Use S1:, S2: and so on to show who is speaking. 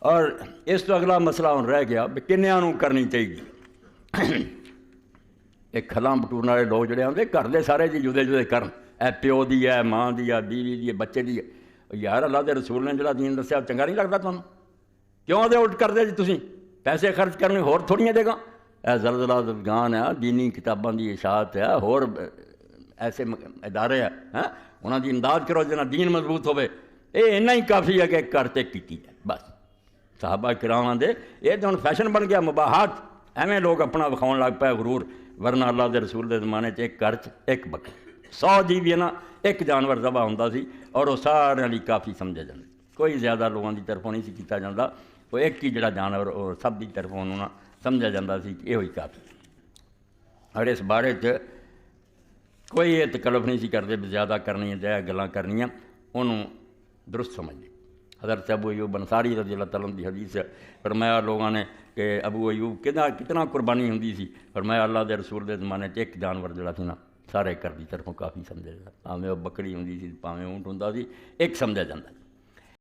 S1: और इस तो अगला मसला हुण रह गया भी किन्नियां नूं करनी चाहिए। एक खलां बटूरन वाले लोग जिहड़े आंदे घर दे सारे जी जुदे जुदे करन, ए प्यो दी है, मां दी है, बीवी दी है, बच्चे दी है। यार अल्लाह दे रसूल ने जिहड़ा दीन दस्सिया चंगा नहीं लगदा तुहानूं? क्यों दे उल्ट करदे जी तुसीं? पैसे खर्च करने होर थोड़ियां जगह ए ज़लज़ला दरगान है, दीनी किताबां दी इशाअत है, होर ऐसे इदारे हैं, उन्हां दी इमदाद करो जिन्हां दीन मजबूत होवे। ये इन्ना ही काफ़ी है कि घर ते कीती है बस। साहबा किरामां दे ये तो हुण फैशन बन गया, मुबाहात, एवें लोग अपना विखाउण लग पे गुरूर। वरना अल्लाह के रसूल के जमाने एक घर च एक बकरी, 100 जी भी है ना एक जानवर दबा होंदा सी और वह सारे लिए काफ़ी समझे जाते। कोई ज़्यादा लोगों की तरफों नहीं किया जाता, वो एक ही जोड़ा जानवर और सब की तरफों उन्होंने समझा जाता सी कि यही काफ़ी। और इस बारे कोई ये तकल्लफ नहीं करते भी ज़्यादा करनी है गल्लां करनियां, उन्होंने दुरुस्त समझते। हज़रत अबू अयूब अंसारी रज़ी अल्लाह तआला की हदीस है, फरमाया लोगों ने कि अबू अयूब कितना कुर्बानी होंदी सी। फरमाया अल्लाह के रसूल के जमाने एक जानवर जोड़ा सी ना सारे घर की तरफों काफ़ी समझा जाता, भावें वह बकरी होंदी सी भावें ऊँट होंदा सी, एक समझा जाता।